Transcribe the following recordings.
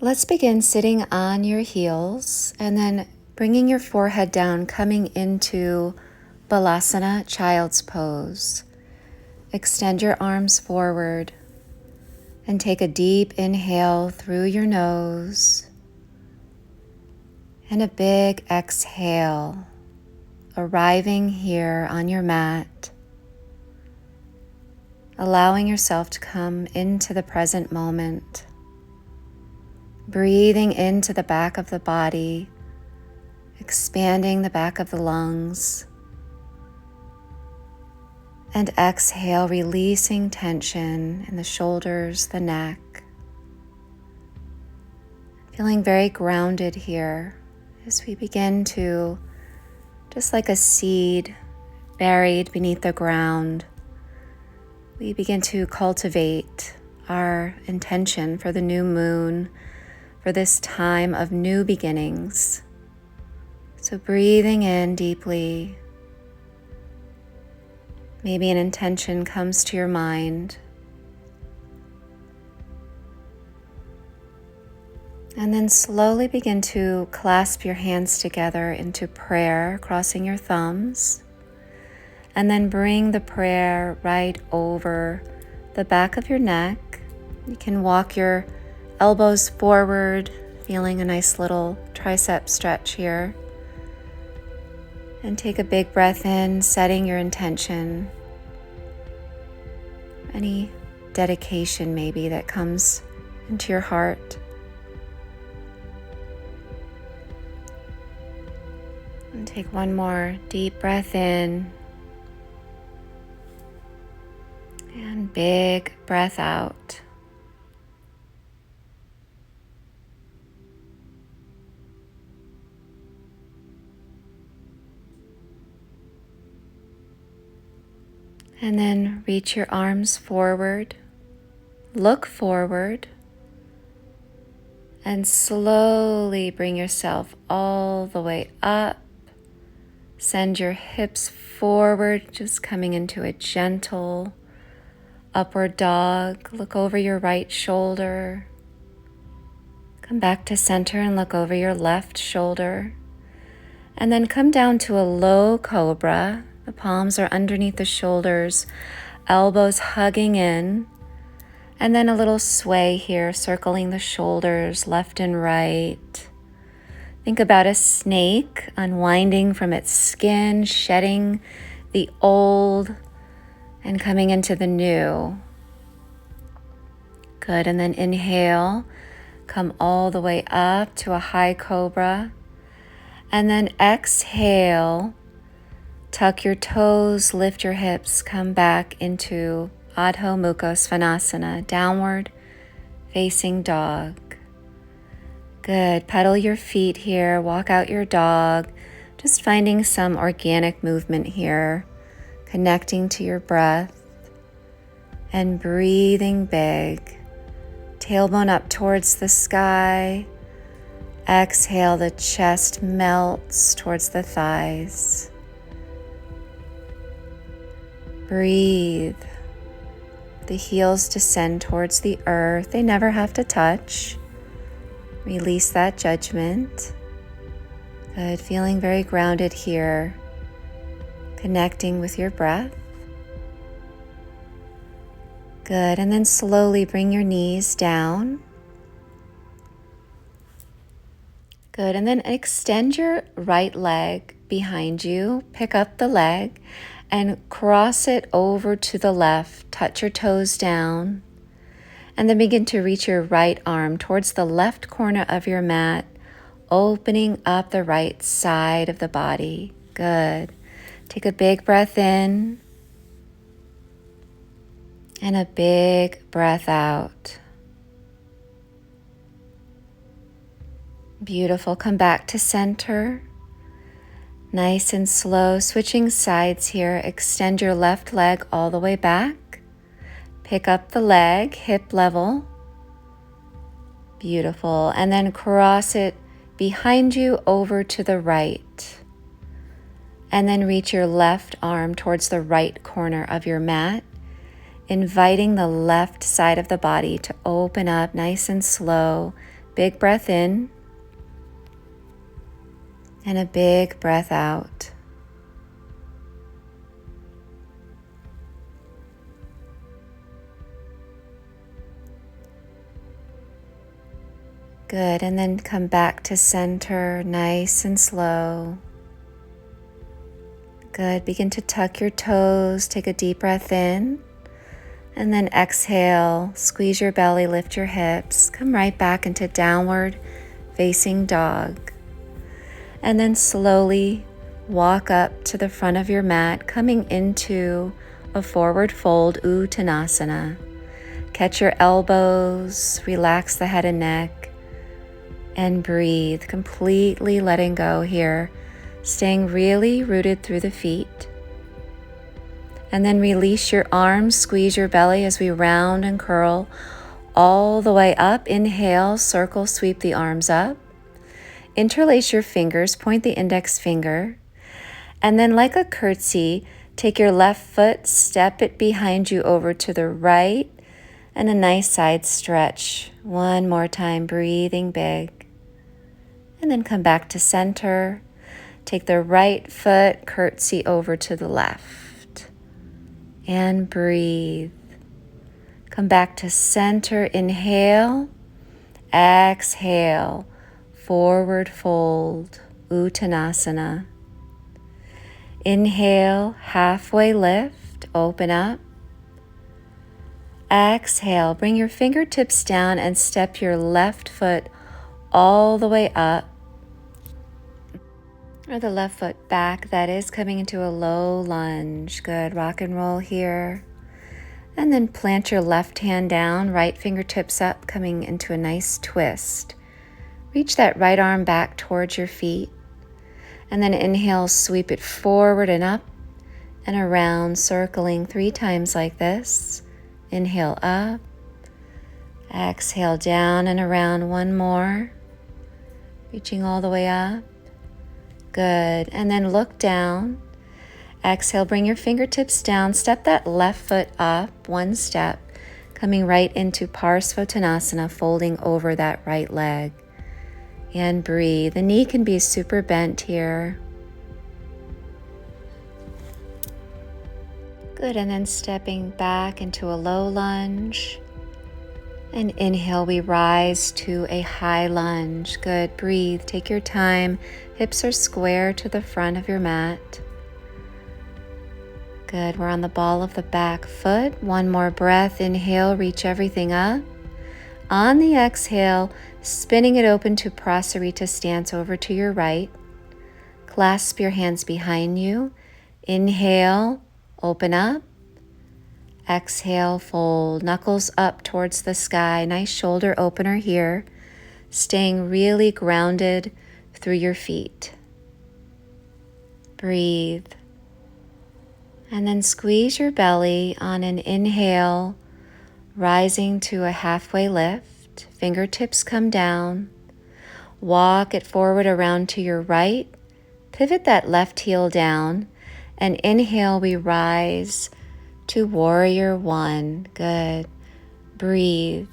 Let's begin sitting on your heels and then bringing your forehead down, coming into Balasana, Child's Pose. Extend your arms forward and take a deep inhale through your nose and a big exhale, arriving here on your mat, allowing yourself to come into the present moment. Breathing into the back of the body, expanding the back of the lungs, and exhale, releasing tension in the shoulders, the neck. Feeling very grounded here as we begin to, just like a seed buried beneath the ground, we begin to cultivate our intention for the new moon, for this time of new beginnings. So breathing in deeply, maybe an intention comes to your mind, and then slowly begin to clasp your hands together into prayer, crossing your thumbs, and then bring the prayer right over the back of your neck. You can walk your elbows forward, feeling a nice little tricep stretch here. And take a big breath in, setting your intention. Any dedication maybe that comes into your heart. And take one more deep breath in. And big breath out. And then reach your arms forward, look forward, and slowly bring yourself all the way up. Send your hips forward, just coming into a gentle upward dog. Look over your right shoulder. Come back to center and look over your left shoulder. And then come down to a low cobra. The palms are underneath the shoulders, elbows hugging in, and then a little sway here, circling the shoulders left and right. Think about a snake unwinding from its skin, shedding the old and coming into the new. Good, and then inhale, come all the way up to a high cobra, and then exhale. Tuck your toes, lift your hips, come back into Adho Mukha Svanasana, downward facing dog. Good, pedal your feet here, walk out your dog, just finding some organic movement here, connecting to your breath and breathing big. Tailbone up towards the sky. Exhale, the chest melts towards the thighs. Breathe. The heels descend towards the earth. They never have to touch. Release that judgment. Good. Feeling very grounded here. Connecting with your breath. Good. And then slowly bring your knees down. Good. And then extend your right leg behind you. Pick up the leg and cross it over to the left. Touch your toes down. And then begin to reach your right arm towards the left corner of your mat, opening up the right side of the body. Good. Take a big breath in and a big breath out. Beautiful. Come back to center. Nice and slow, switching sides here. Extend your left leg all the way back. Pick up the leg, hip level. Beautiful. And then cross it behind you over to the right. And then reach your left arm towards the right corner of your mat, inviting the left side of the body to open up nice and slow, Big breath in and a big breath out. Good, and then come back to center, nice and slow. Good, begin to tuck your toes, take a deep breath in, and then exhale, squeeze your belly, lift your hips, come right back into downward facing dog. And then slowly walk up to the front of your mat, coming into a forward fold, Uttanasana. Catch your elbows, relax the head and neck, and breathe, completely letting go here, staying really rooted through the feet. And then release your arms, squeeze your belly as we round and curl all the way up. Inhale, circle, sweep the arms up. Interlace your fingers, point the index finger, and then like a curtsy, take your left foot, step it behind you over to the right, and a nice side stretch. One more time, breathing big. And then come back to center. Take the right foot, curtsy over to the left. And breathe. Come back to center. Inhale. Exhale. Forward fold. Uttanasana. Inhale. Halfway lift. Open up. Exhale. Bring your fingertips down and step your left foot all the way up. Or the left foot back, that is, coming into a low lunge. Good, rock and roll here. And then plant your left hand down, right fingertips up, coming into a nice twist. Reach that right arm back towards your feet. And then inhale, sweep it forward and up and around, circling 3 times like this. Inhale up. Exhale down and around, one more. Reaching all the way up. Good, and then look down. Exhale, bring your fingertips down, step that left foot up, 1 step, coming right into Parsvottanasana, folding over that right leg. And breathe. The knee can be super bent here. Good, and then stepping back into a low lunge. And inhale, we rise to a high lunge. Good, breathe, take your time. Hips are square to the front of your mat. Good, we're on the ball of the back foot. One more breath, inhale, reach everything up. On the exhale, spinning it open to Prasarita stance over to your right. Clasp your hands behind you. Inhale, open up. Exhale, fold, knuckles up towards the sky. Nice shoulder opener here. Staying really grounded through your feet. Breathe. And then squeeze your belly on an inhale, rising to a halfway lift. Fingertips come down. Walk it forward around to your right. Pivot that left heel down. And inhale, we rise to warrior 1. Good. Breathe.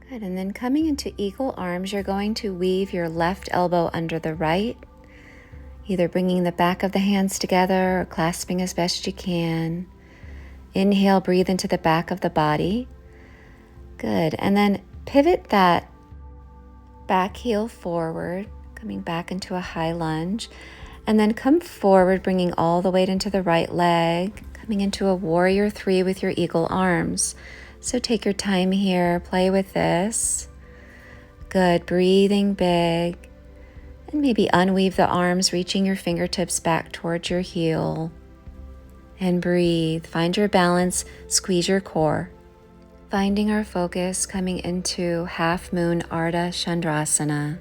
Good. And then coming into eagle arms, you're going to weave your left elbow under the right, either bringing the back of the hands together or clasping as best you can. Inhale, breathe into the back of the body. Good. And then pivot that back heel forward, coming back into a high lunge. And then come forward, bringing all the weight into the right leg, coming into a warrior 3 with your eagle arms. So take your time here, play with this. Good, breathing big. And maybe unweave the arms, reaching your fingertips back towards your heel. And breathe, find your balance, squeeze your core. Finding our focus, coming into half moon Ardha Chandrasana.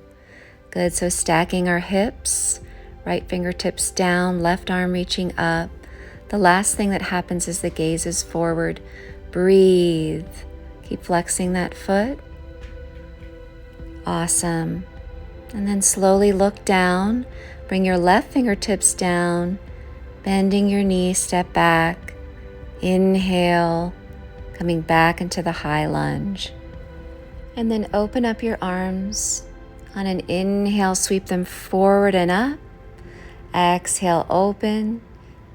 Good, so stacking our hips. Right fingertips down, left arm reaching up. The last thing that happens is the gaze is forward. Breathe. Keep flexing that foot. Awesome. And then slowly look down. Bring your left fingertips down. Bending your knee, step back. Inhale. Coming back into the high lunge. And then open up your arms. On an inhale, sweep them forward and up. Exhale, open.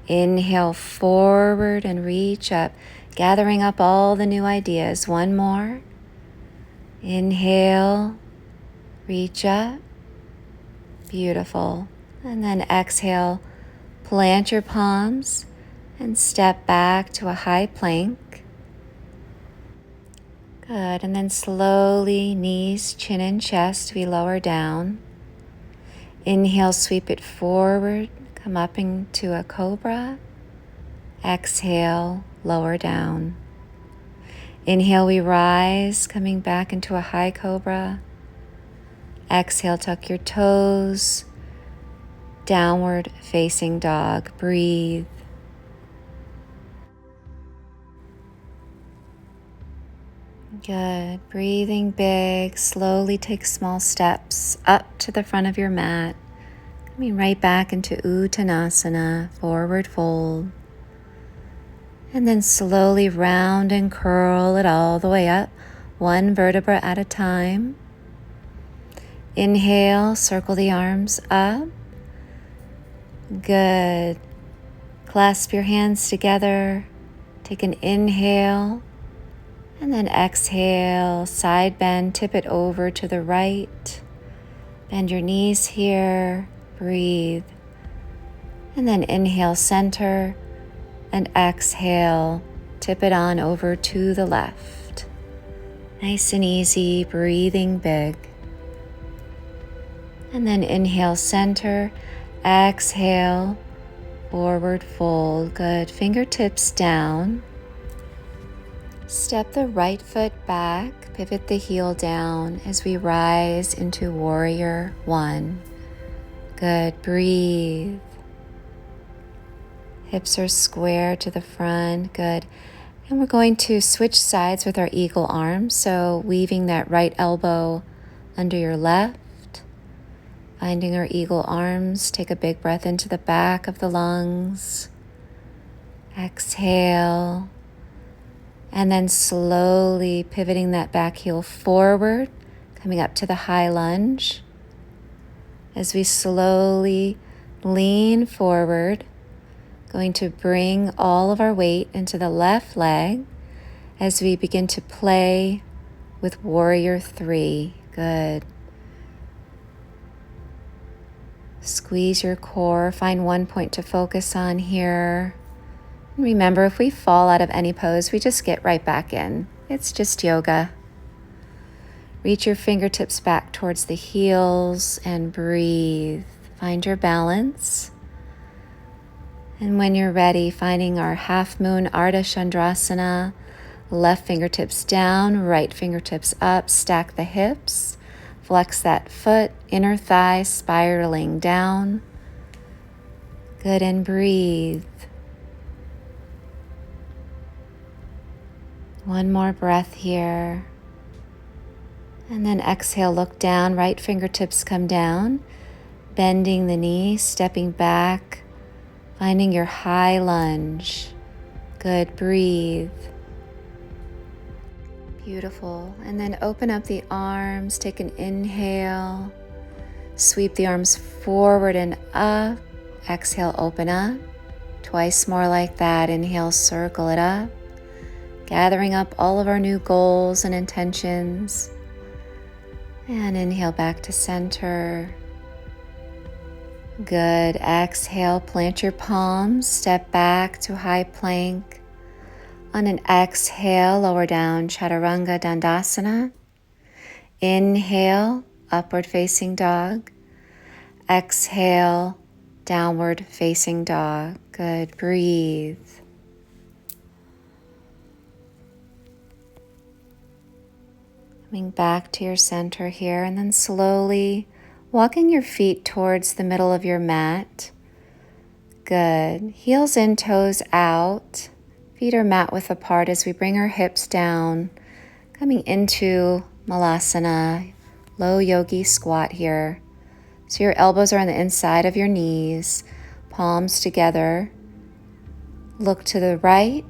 Inhale, forward and reach up, gathering up all the new ideas. One more. Inhale, reach up. Beautiful. And then exhale, plant your palms and step back to a high plank. Good. And then slowly, knees, chin, and chest, we lower down. Inhale, sweep it forward, come up into a cobra. Exhale, lower down. Inhale, we rise, coming back into a high cobra. Exhale, tuck your toes. Downward facing dog. Breathe. Good. Breathing big. Slowly take small steps up to the front of your mat. Coming right back into Uttanasana, forward fold. And then slowly round and curl it all the way up, one vertebra at a time. Inhale, circle the arms up. Good. Clasp your hands together. Take an inhale. And then exhale, side bend, tip it over to the right. Bend your knees here. Breathe. And then inhale, center. And exhale, tip it on over to the left. Nice and easy, breathing big. And then inhale, center. Exhale, forward fold. Good. Fingertips down. Step the right foot back, pivot the heel down as we rise into warrior one. Good. Breathe. Hips are square to the front. Good. And we're going to switch sides with our eagle arm. So weaving that right elbow under your left. Finding our eagle arms. Take a big breath into the back of the lungs. Exhale. And then slowly pivoting that back heel forward. Coming up to the high lunge. As we slowly lean forward. Going to bring all of our weight into the left leg as we begin to play with warrior three. Good. Squeeze your core. Find one point to focus on here. Remember, if we fall out of any pose, we just get right back in. It's just yoga. Reach your fingertips back towards the heels and breathe. Find your balance. And when you're ready, finding our half moon Ardha Chandrasana, left fingertips down, right fingertips up, stack the hips, flex that foot, inner thigh spiraling down. Good, and breathe. One more breath here. And then exhale, look down, right fingertips come down, bending the knee, stepping back. Finding your high lunge. Good, breathe. Beautiful. And then open up the arms, take an inhale. Sweep the arms forward and up. Exhale, open up. Twice more like that. Inhale, circle it up. Gathering up all of our new goals and intentions. And inhale back to center. Good. Exhale, plant your palms, step back to high plank. On an exhale, lower down, Chaturanga Dandasana. Inhale, upward facing dog. Exhale, downward facing dog. Good. Breathe. Coming back to your center here, and then slowly walking your feet towards the middle of your mat. Good. Heels in, toes out. Feet are mat width apart as we bring our hips down. Coming into Malasana, low yogi squat here. So your elbows are on the inside of your knees, palms together. Look to the right.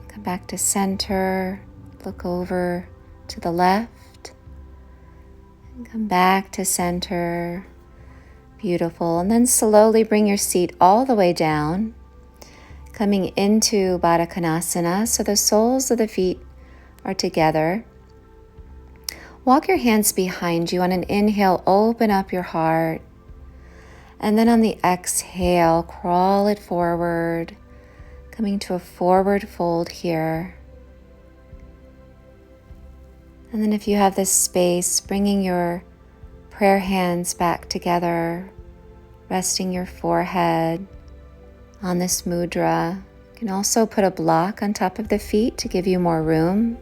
Come back to center. Look over to the left, and come back to center. Beautiful. And then slowly bring your seat all the way down, coming into Baddha Konasana, so the soles of the feet are together. Walk your hands behind you. On an inhale, open up your heart. And then on the exhale, crawl it forward, coming to a forward fold here. And then if you have this space, bringing your prayer hands back together, resting your forehead on this mudra. You can also put a block on top of the feet to give you more room.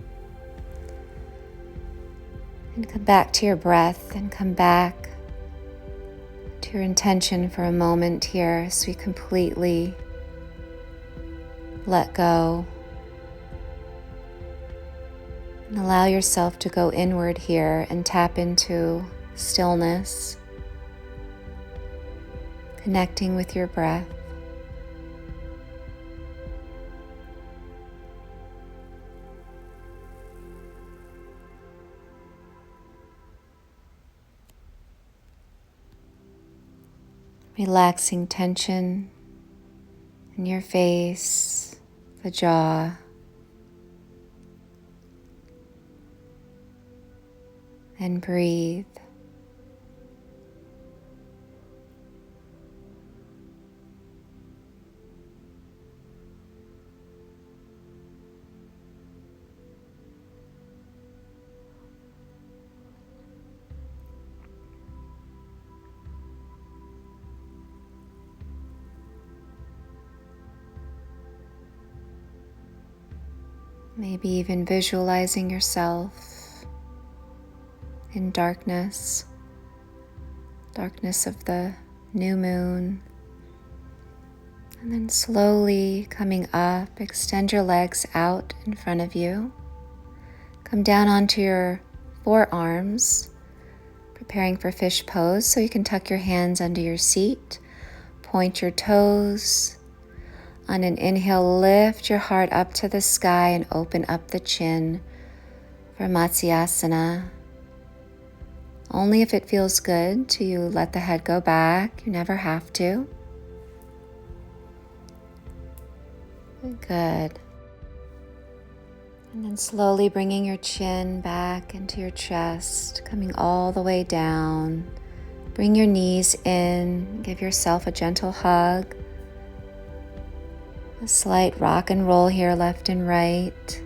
And come back to your breath and come back to your intention for a moment here as we completely let go. And allow yourself to go inward here and tap into stillness, connecting with your breath. Relaxing tension in your face, the jaw, and breathe. Maybe even visualizing yourself in darkness of the new moon. And then slowly coming up, extend your legs out in front of you. Come down onto your forearms, preparing for fish pose, so you can tuck your hands under your seat, point your toes. On an inhale, lift your heart up to the sky and open up the chin for Matsyasana. Only if it feels good do you let the head go back. You never have to. Good. And then slowly bringing your chin back into your chest, coming all the way down. Bring your knees in, give yourself a gentle hug. A slight rock and roll here, left and right.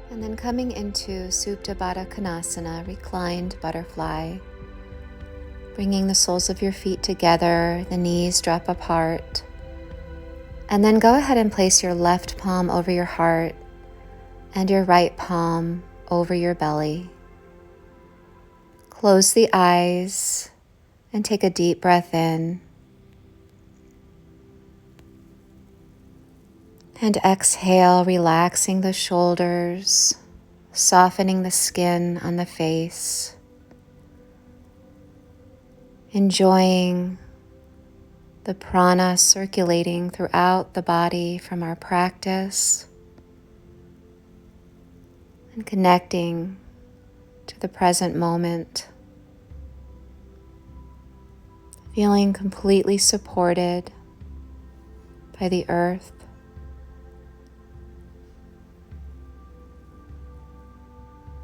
And then coming into Supta Baddha Konasana, reclined butterfly. Bringing the soles of your feet together, the knees drop apart. And then go ahead and place your left palm over your heart and your right palm over your belly. Close the eyes and take a deep breath in. And exhale, relaxing the shoulders, softening the skin on the face. Enjoying the prana circulating throughout the body from our practice. And connecting to the present moment. Feeling completely supported by the earth.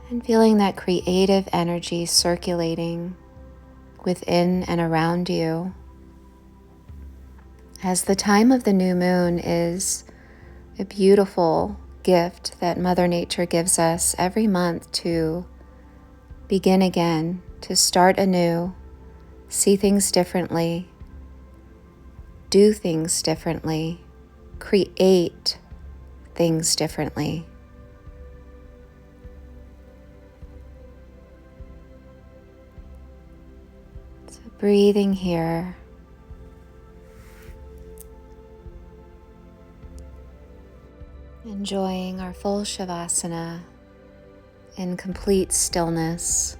And feeling that creative energy circulating within and around you. As the time of the new moon is a beautiful gift that Mother Nature gives us every month to begin again, to start anew, see things differently, do things differently, create things differently. So breathing here. Enjoying our full Shavasana in complete stillness,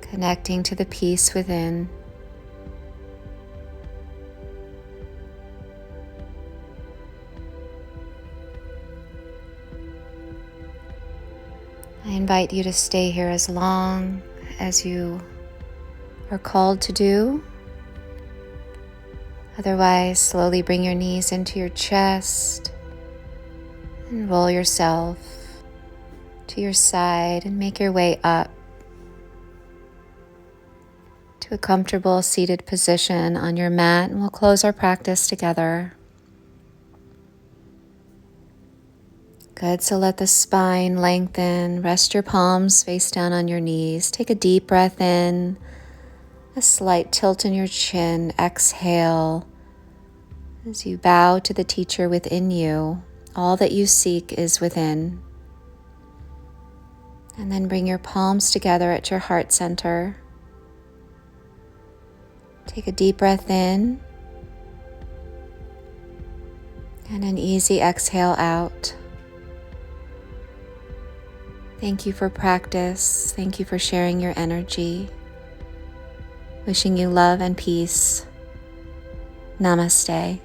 connecting to the peace within. I invite you to stay here as long as you are called to do. Otherwise, slowly bring your knees into your chest and roll yourself to your side and make your way up to a comfortable seated position on your mat, and we'll close our practice together. Good, so let the spine lengthen. Rest your palms face down on your knees. Take a deep breath in, a slight tilt in your chin. Exhale as you bow to the teacher within you. All that you seek is within. And then bring your palms together at your heart center. Take a deep breath in and an easy exhale out. Thank you for practice. Thank you for sharing your energy. Wishing you love and peace. Namaste.